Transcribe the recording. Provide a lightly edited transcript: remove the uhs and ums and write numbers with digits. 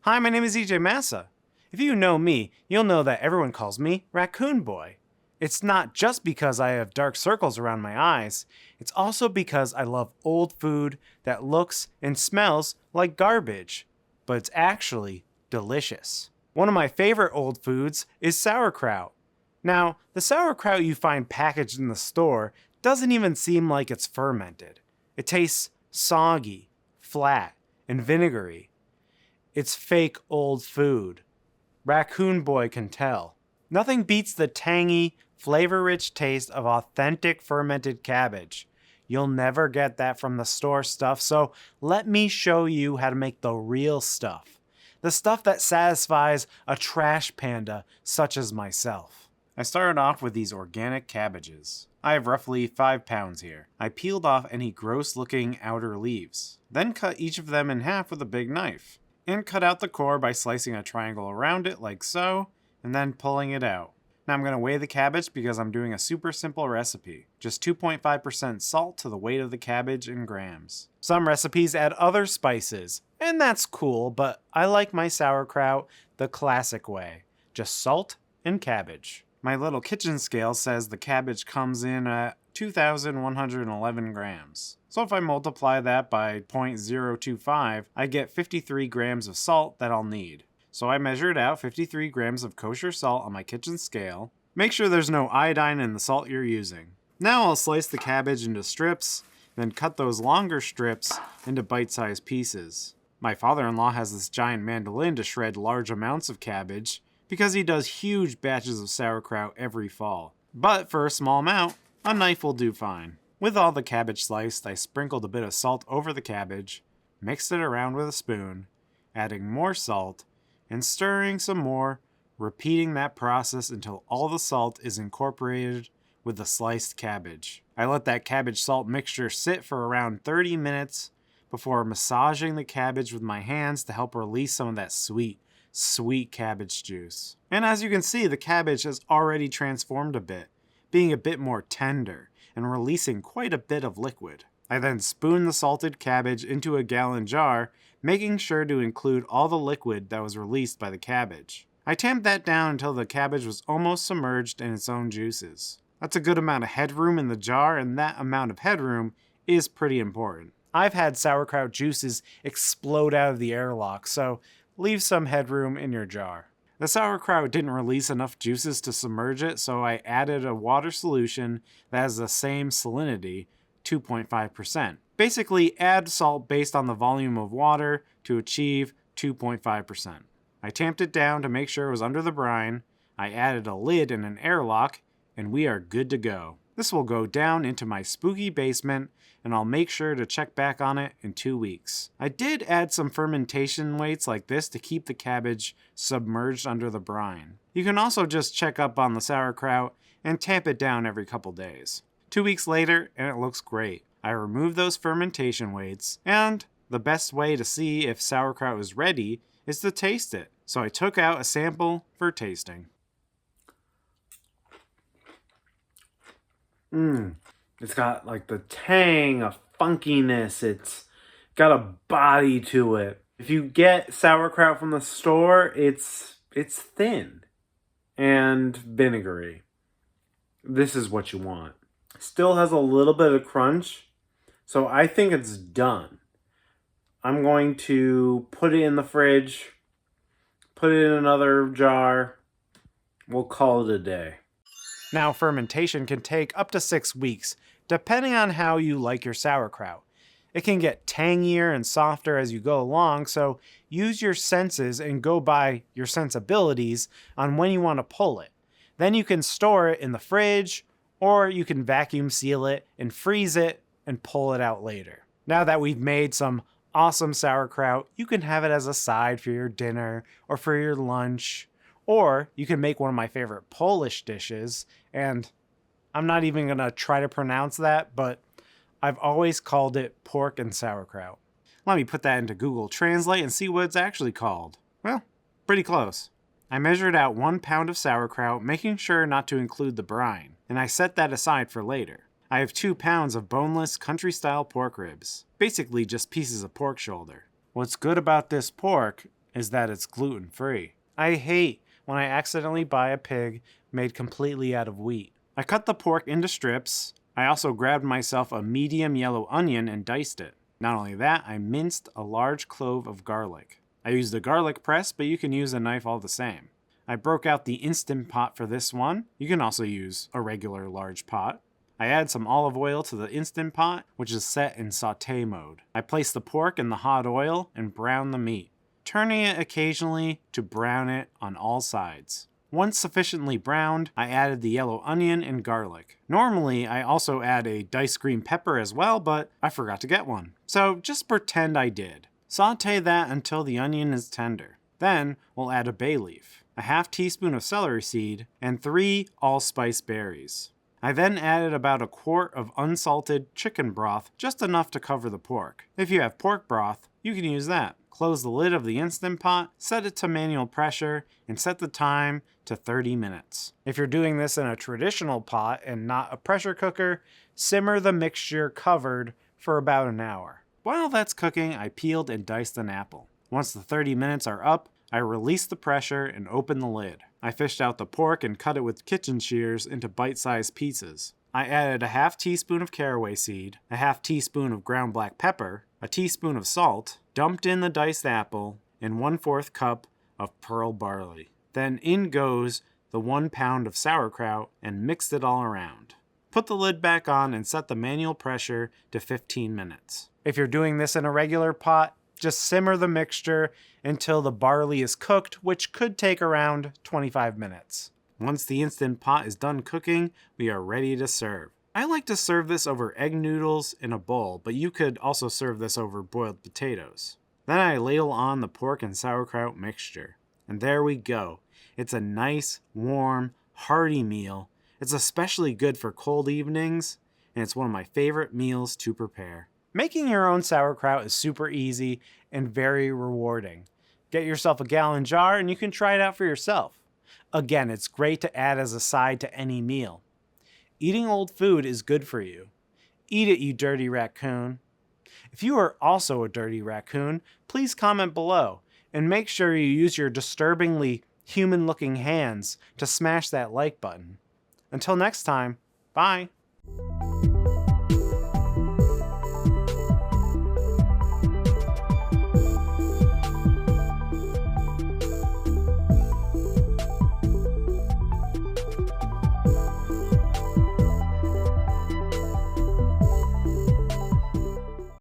Hi, my name is EJ Massa. If you know me, you'll know that everyone calls me Raccoon Boy. It's not just because I have dark circles around my eyes, it's also because I love old food that looks and smells like garbage, but it's actually delicious. One of my favorite old foods is sauerkraut. Now, the sauerkraut you find packaged in the store doesn't even seem like it's fermented. It tastes soggy, flat, and vinegary. It's fake old food. Raccoon Boy can tell. Nothing beats the tangy, flavor-rich taste of authentic fermented cabbage. You'll never get that from the store stuff, so let me show you how to make the real stuff. The stuff that satisfies a trash panda such as myself. I started off with these organic cabbages. I have roughly 5 pounds here. I peeled off any gross-looking outer leaves, then cut each of them in half with a big knife, and cut out the core by slicing a triangle around it like so, and then pulling it out. Now I'm going to weigh the cabbage because I'm doing a super simple recipe. Just 2.5% salt to the weight of the cabbage in grams. Some recipes add other spices, and that's cool, but I like my sauerkraut the classic way. Just salt and cabbage. My little kitchen scale says the cabbage comes in at 2,111 grams. So if I multiply that by 0.025, I get 53 grams of salt that I'll need. So I measured out 53 grams of kosher salt on my kitchen scale. Make sure there's no iodine in the salt you're using. Now I'll slice the cabbage into strips, then cut those longer strips into bite-sized pieces. My father-in-law has this giant mandolin to shred large amounts of cabbage because he does huge batches of sauerkraut every fall. But for a small amount, a knife will do fine. With all the cabbage sliced, I sprinkled a bit of salt over the cabbage, mixed it around with a spoon, adding more salt, and stirring some more, repeating that process until all the salt is incorporated with the sliced cabbage. I let that cabbage salt mixture sit for around 30 minutes before massaging the cabbage with my hands to help release some of that sweet cabbage juice. And as you can see, the cabbage has already transformed a bit, being a bit more tender and releasing quite a bit of liquid. I then spooned the salted cabbage into a gallon jar, making sure to include all the liquid that was released by the cabbage. I tamped that down until the cabbage was almost submerged in its own juices. That's a good amount of headroom in the jar, and that amount of headroom is pretty important. I've had sauerkraut juices explode out of the airlock, so leave some headroom in your jar. The sauerkraut didn't release enough juices to submerge it, so I added a water solution that has the same salinity, 2.5%. Basically, add salt based on the volume of water to achieve 2.5%. I tamped it down to make sure it was under the brine, I added a lid and an airlock, and we are good to go. This will go down into my spooky basement, and I'll make sure to check back on it in 2 weeks. I did add some fermentation weights like this to keep the cabbage submerged under the brine. You can also just check up on the sauerkraut and tamp it down every couple days. 2 weeks later, and it looks great. I removed those fermentation weights, and the best way to see if sauerkraut is ready is to taste it. So I took out a sample for tasting. It's got like the tang, a funkiness, it's got a body to it. If you get sauerkraut from the store, it's thin and vinegary. This is what you want. Still has a little bit of crunch, so I think it's done. I'm going to put it in the fridge, put it in another jar. We'll call it a day. Now, fermentation can take up to 6 weeks, depending on how you like your sauerkraut. It can get tangier and softer as you go along, so use your senses and go by your sensibilities on when you want to pull it. Then you can store it in the fridge, or you can vacuum seal it and freeze it and pull it out later. Now that we've made some awesome sauerkraut, you can have it as a side for your dinner or for your lunch. Or you can make one of my favorite Polish dishes, and I'm not even going to try to pronounce that, but I've always called it pork and sauerkraut. Let me put that into Google Translate and see what it's actually called. Well, pretty close. I measured out 1 pound of sauerkraut, making sure not to include the brine, and I set that aside for later. I have 2 pounds of boneless country-style pork ribs, basically just pieces of pork shoulder. What's good about this pork is that it's gluten-free. I hate when I accidentally buy a pig made completely out of wheat. I cut the pork into strips. I also grabbed myself a medium yellow onion and diced it. Not only that, I minced a large clove of garlic. I used a garlic press, but you can use a knife all the same. I broke out the Instant Pot for this one. You can also use a regular large pot. I add some olive oil to the Instant Pot, which is set in saute mode. I place the pork in the hot oil and brown the meat, turning it occasionally to brown it on all sides. Once sufficiently browned, I added the yellow onion and garlic. Normally, I also add a diced green pepper as well, but I forgot to get one. So just pretend I did. Saute that until the onion is tender. Then we'll add a bay leaf, a half teaspoon of celery seed, and 3 allspice berries. I then added about a quart of unsalted chicken broth, just enough to cover the pork. If you have pork broth, you can use that. Close the lid of the Instant Pot, set it to manual pressure, and set the time to 30 minutes. If you're doing this in a traditional pot and not a pressure cooker, simmer the mixture covered for about an hour. While that's cooking, I peeled and diced an apple. Once the 30 minutes are up, I released the pressure and opened the lid. I fished out the pork and cut it with kitchen shears into bite-sized pieces. I added a half teaspoon of caraway seed, a half teaspoon of ground black pepper, a teaspoon of salt, dumped in the diced apple, and 1/4 cup of pearl barley. Then in goes the 1 pound of sauerkraut and mixed it all around. Put the lid back on and set the manual pressure to 15 minutes. If you're doing this in a regular pot, just simmer the mixture until the barley is cooked, which could take around 25 minutes. Once the Instant Pot is done cooking, we are ready to serve. I like to serve this over egg noodles in a bowl, but you could also serve this over boiled potatoes. Then I ladle on the pork and sauerkraut mixture. And there we go. It's a nice, warm, hearty meal. It's especially good for cold evenings, and it's one of my favorite meals to prepare. Making your own sauerkraut is super easy and very rewarding. Get yourself a gallon jar and you can try it out for yourself. Again, it's great to add as a side to any meal. Eating old food is good for you. Eat it, you dirty raccoon. If you are also a dirty raccoon, please comment below and make sure you use your disturbingly human-looking hands to smash that like button. Until next time, bye.